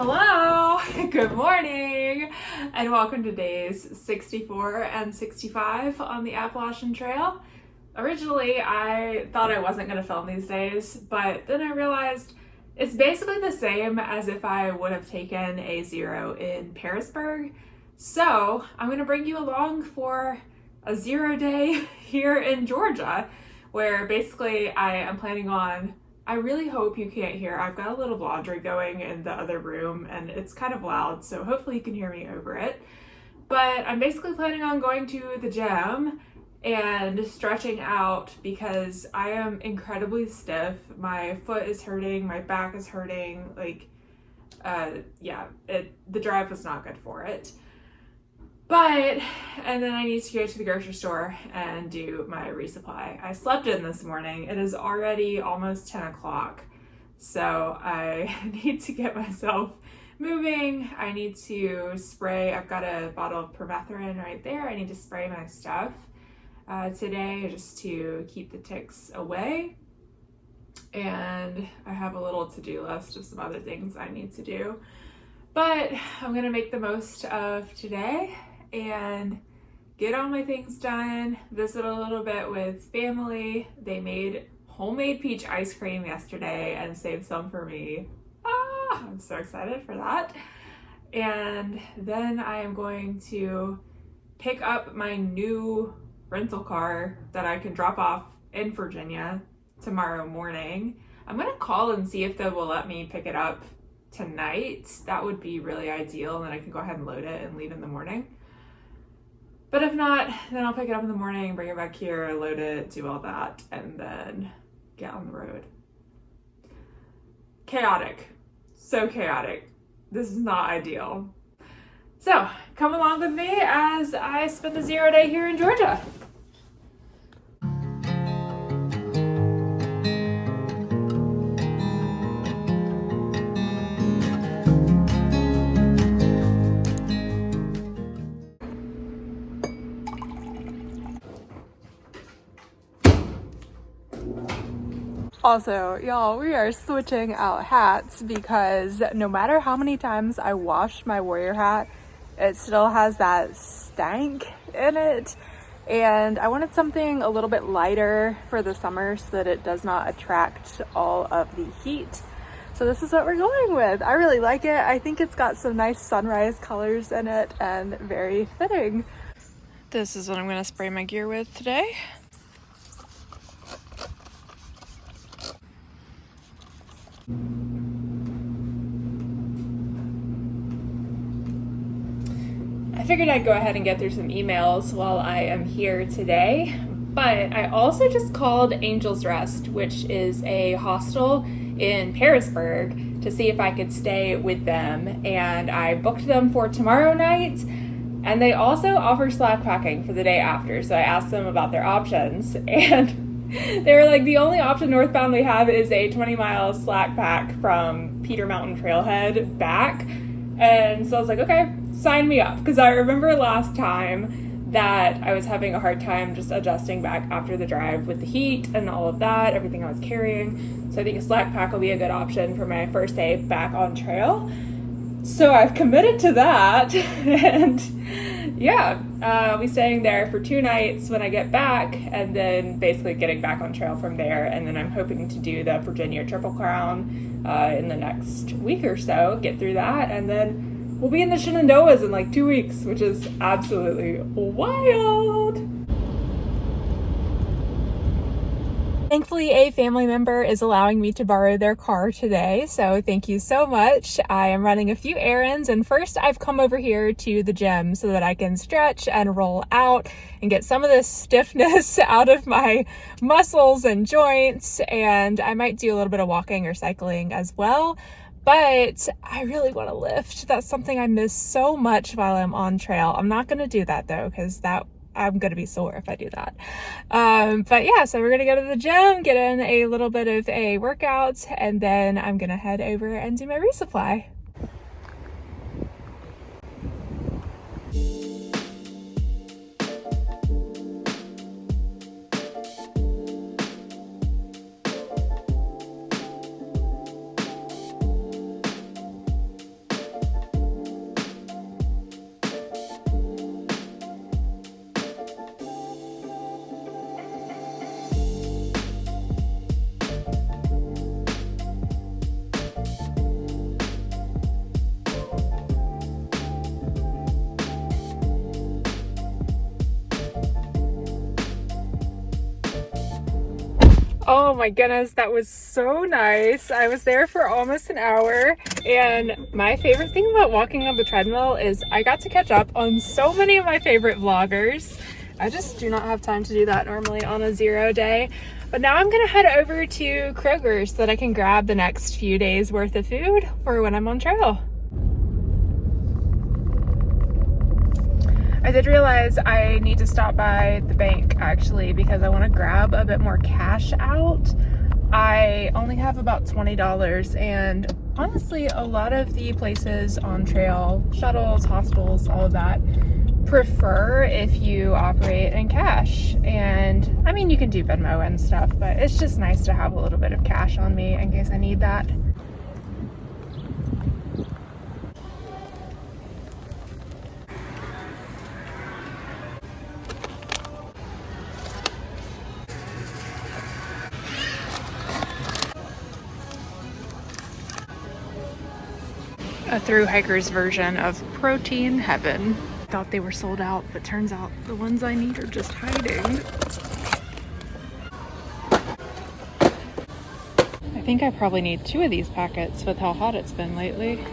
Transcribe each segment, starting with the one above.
Hello, good morning, and welcome to days 64 and 65 on the Appalachian Trail. Originally, I thought I wasn't going to film these days, but then I realized it's basically the same as if I would have taken a zero in Harrisburg. So I'm going to bring you along for a 0 day here in Georgia, where basically I am planning on, I really hope you can't hear, I've got a little laundry going in the other room and it's kind of loud, so hopefully you can hear me over it. But I'm basically planning on going to the gym and stretching out because I am incredibly stiff. My foot is hurting, my back is hurting, the drive was not good for it. And then I need to go to the grocery store and do my resupply. I slept in this morning. It is already almost 10 o'clock. So I need to get myself moving. I need to spray. I've got a bottle of permethrin right there. I need to spray my stuff today just to keep the ticks away. And I have a little to-do list of some other things I need to do. But I'm gonna make the most of today and get all my things done, visit a little bit with family. They made homemade peach ice cream yesterday and saved some for me. I'm so excited for that. And then I am going to pick up my new rental car that I can drop off in Virginia tomorrow morning. I'm gonna call and see if they will let me pick it up tonight. That would be really ideal, and then I can go ahead and load it and leave in the morning. But if not, then I'll pick it up in the morning, bring it back here, load it, do all that, and then get on the road. Chaotic. So chaotic. This is not ideal. So, come along with me as I spend a 0 day here in Georgia. Also, y'all, we are switching out hats because no matter how many times I wash my warrior hat, it still has that stank in it. And I wanted something a little bit lighter for the summer so that it does not attract all of the heat. So this is what we're going with. I really like it. I think it's got some nice sunrise colors in it and very fitting. This is what I'm going to spray my gear with today. I figured I'd go ahead and get through some emails while I am here today, but I also just called Angel's Rest, which is a hostel in Harrisburg, to see if I could stay with them, and I booked them for tomorrow night, and they also offer slackpacking for the day after, so I asked them about their options, and they were like, the only option northbound we have is a 20-mile slackpack from Peter Mountain Trailhead back. And so I was like, okay, sign me up. Because I remember last time that I was having a hard time just adjusting back after the drive with the heat and all of that, everything I was carrying. So I think a slackpack will be a good option for my first day back on trail. So I've committed to that. And yeah, I'll be staying there for 2 nights when I get back, and then basically getting back on trail from there. And then I'm hoping to do the Virginia Triple Crown in the next week or so, get through that, and then we'll be in the Shenandoahs in like 2 weeks, which is absolutely wild. Thankfully, a family member is allowing me to borrow their car today, so thank you so much. I am running a few errands, and first I've come over here to the gym so that I can stretch and roll out and get some of this stiffness out of my muscles and joints, and I might do a little bit of walking or cycling as well. But I really want to lift. That's something I miss so much while I'm on trail. I'm not going to do that though, because I'm going to be sore if I do that. But yeah, so we're going to go to the gym, get in a little bit of a workout, and then I'm going to head over and do my resupply. Oh my goodness, that was so nice. I was there for almost an hour, and my favorite thing about walking on the treadmill is I got to catch up on so many of my favorite vloggers. I just do not have time to do that normally on a 0 day. But now I'm gonna head over to Kroger so that I can grab the next few days worth of food for when I'm on trail. I did realize I need to stop by the bank actually because I want to grab a bit more cash out. I only have about $20, and honestly a lot of the places on trail, shuttles, hostels, all of that, prefer if you operate in cash. And I mean, you can do Venmo and stuff, but it's just nice to have a little bit of cash on me in case I need that. A Thru hiker's version of protein heaven. Thought they were sold out, but turns out the ones I need are just hiding. I think I probably need 2 of these packets with how hot it's been lately.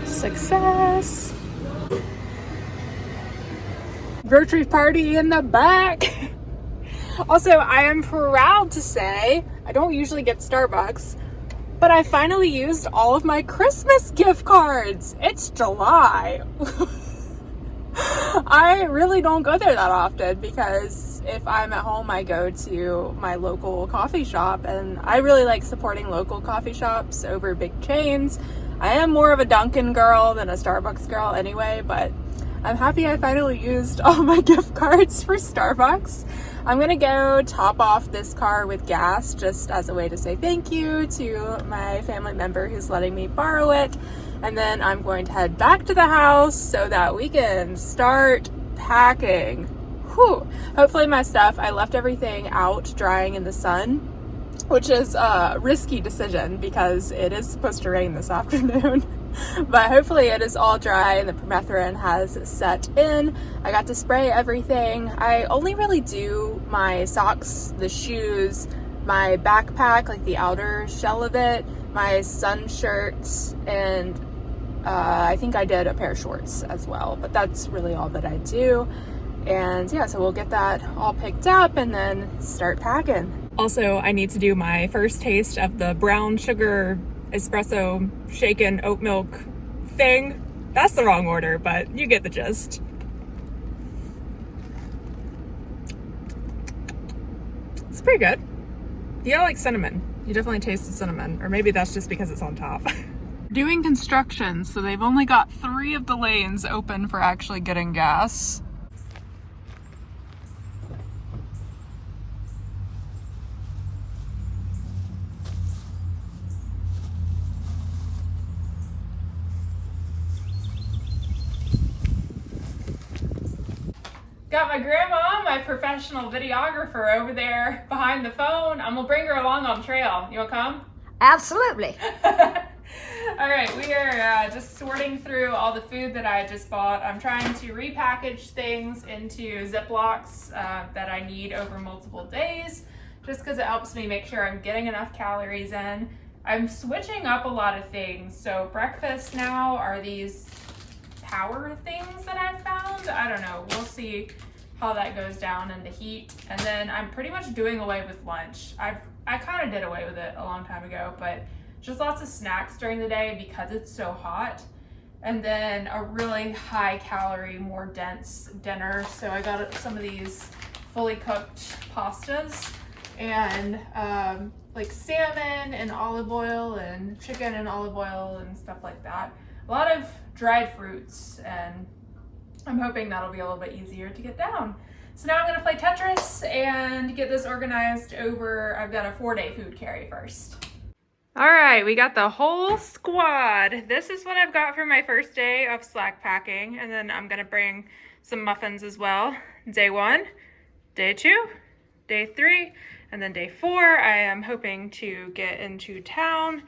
Success! Grocery party in the back! Also, I am proud to say, I don't usually get Starbucks, but I finally used all of my Christmas gift cards. It's July. I really don't go there that often because if I'm at home, I go to my local coffee shop, and I really like supporting local coffee shops over big chains. I am more of a Dunkin' girl than a Starbucks girl anyway, but I'm happy I finally used all my gift cards for Starbucks. I'm gonna go top off this car with gas just as a way to say thank you to my family member who's letting me borrow it. And then I'm going to head back to the house so that we can start packing. Whew. Hopefully my stuff, I left everything out drying in the sun, which is a risky decision because it is supposed to rain this afternoon. But hopefully it is all dry and the permethrin has set in. I got to spray everything. I only really do my socks, the shoes, my backpack, like the outer shell of it, my sun shirts, and I think I did a pair of shorts as well. But that's really all that I do. And yeah, so we'll get that all picked up and then start packing. Also, I need to do my first taste of the brown sugar espresso shaken oat milk thing. That's the wrong order, but you get the gist. It's pretty good. You like cinnamon. You definitely taste the cinnamon, or maybe that's just because it's on top. Doing construction, so they've only got 3 of the lanes open for actually getting gas. Got my grandma, my professional videographer, over there behind the phone. I'm gonna bring her along on trail. You wanna come? Absolutely. All right, we are just sorting through all the food that I just bought. I'm trying to repackage things into Ziplocs that I need over multiple days, just because it helps me make sure I'm getting enough calories in. I'm switching up a lot of things. So breakfast now are these power things that I've found. I don't know, we'll see how that goes down in the heat. And then I'm pretty much doing away with lunch. I kind of did away with it a long time ago, but just lots of snacks during the day because it's so hot. And then a really high calorie, more dense dinner. So I got some of these fully cooked pastas and like salmon and olive oil and chicken and olive oil and stuff like that. A lot of dried fruits, and I'm hoping that'll be a little bit easier to get down. So now I'm gonna play Tetris and get this organized over, I've got a 4-day food carry first. All right, we got the whole squad. This is what I've got for my first day of slack packing, and then I'm gonna bring some muffins as well. Day 1, day 2, day 3, and then day 4, I am hoping to get into town.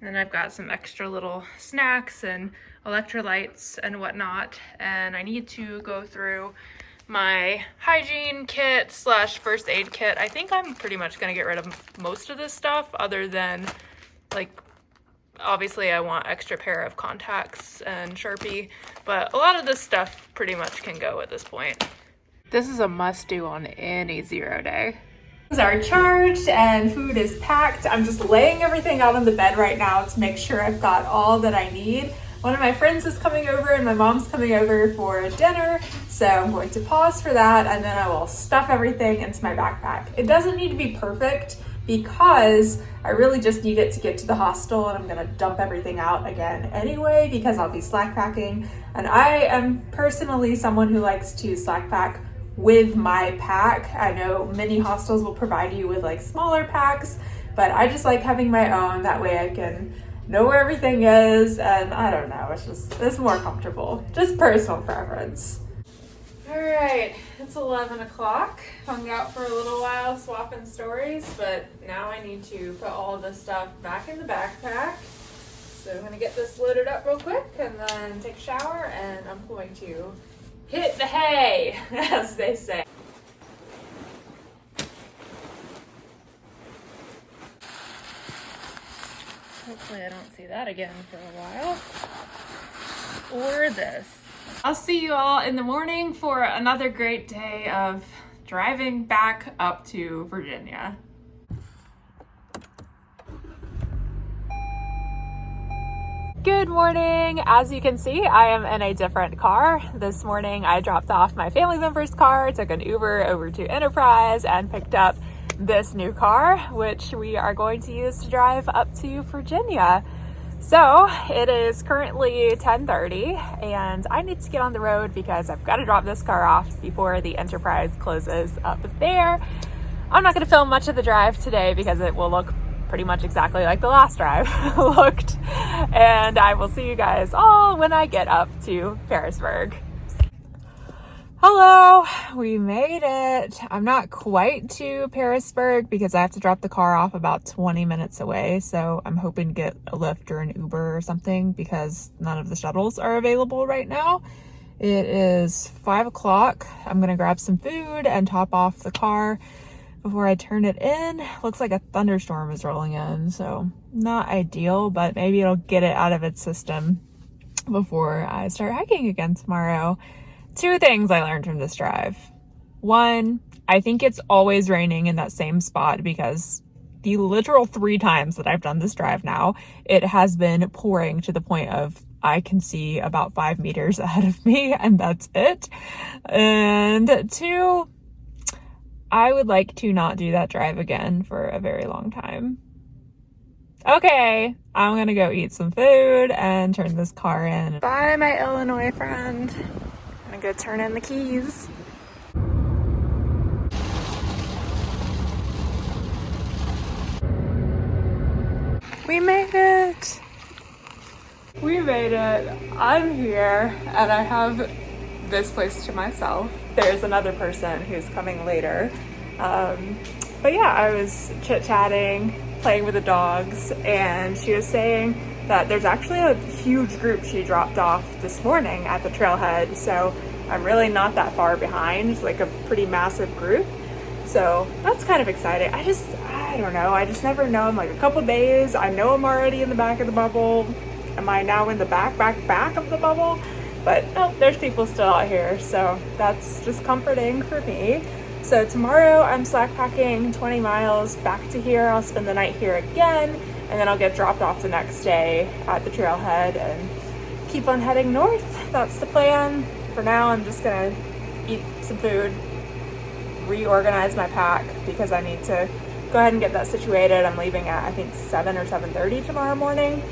And then I've got some extra little snacks and electrolytes and whatnot. And I need to go through my hygiene kit slash first aid kit. I think I'm pretty much gonna get rid of most of this stuff other than, like, obviously I want extra pair of contacts and Sharpie, but a lot of this stuff pretty much can go at this point. This is a must do on any 0 day. Are charged and food is packed. I'm just laying everything out on the bed right now to make sure I've got all that I need. One of my friends is coming over and my mom's coming over for dinner, so I'm going to pause for that and then I will stuff everything into my backpack. It doesn't need to be perfect because I really just need it to get to the hostel, and I'm gonna dump everything out again anyway because I'll be slack packing, and I am personally someone who likes to slack pack with my pack. I know many hostels will provide you with like smaller packs, but I just like having my own. That way I can know where everything is, and I don't know, it's more comfortable. Just personal preference. All right, it's 11 o'clock. Hung out for a little while swapping stories, but now I need to put all of this stuff back in the backpack. So I'm gonna get this loaded up real quick and then take a shower, and I'm going to hit the hay, as they say. Hopefully I don't see that again for a while. Or this. I'll see you all in the morning for another great day of driving back up to Virginia. Good morning. As you can see, I am in a different car. This morning I dropped off my family member's car, took an Uber over to Enterprise, and picked up this new car, which we are going to use to drive up to Virginia. So it is currently 10:30 and I need to get on the road because I've got to drop this car off before the Enterprise closes up there. I'm not going to film much of the drive today because it will look pretty much exactly like the last drive looked, and I will see you guys all when I get up to Pearisburg. Hello, we made it. I'm not quite to Pearisburg because I have to drop the car off about 20 minutes away, so I'm hoping to get a Lyft or an Uber or something because none of the shuttles are available right now. It is 5 o'clock. I'm gonna grab some food and top off the car before I turn it in. Looks like a thunderstorm is rolling in, so not ideal, but maybe it'll get it out of its system before I start hiking again tomorrow. 2 things I learned from this drive. 1, I think it's always raining in that same spot because the literal 3 times that I've done this drive now, it has been pouring to the point of I can see about 5 meters ahead of me, and that's it. And 2, I would like to not do that drive again for a very long time. Okay, I'm gonna go eat some food and turn this car in. Bye, my Illinois friend. I'm gonna go turn in the keys. We made it. We made it. I'm here and I have this place to myself. There's another person who's coming later. But yeah, I was chit-chatting, playing with the dogs, and she was saying that there's actually a huge group she dropped off this morning at the trailhead, so I'm really not that far behind. It's like a pretty massive group, so that's kind of exciting. I don't know, I just never know. I'm like a couple days, I know I'm already in the back of the bubble. Am I now in the back of the bubble? But no, there's people still out here, so that's just comforting for me. So tomorrow I'm slack packing 20 miles back to here. I'll spend the night here again, and then I'll get dropped off the next day at the trailhead and keep on heading north. That's the plan. For now, I'm just gonna eat some food, reorganize my pack because I need to go ahead and get that situated. I'm leaving at I think 7 or 7:30 tomorrow morning.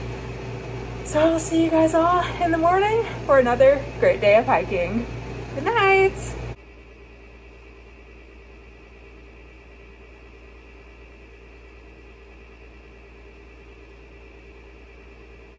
So I'll see you guys all in the morning for another great day of hiking. Good night.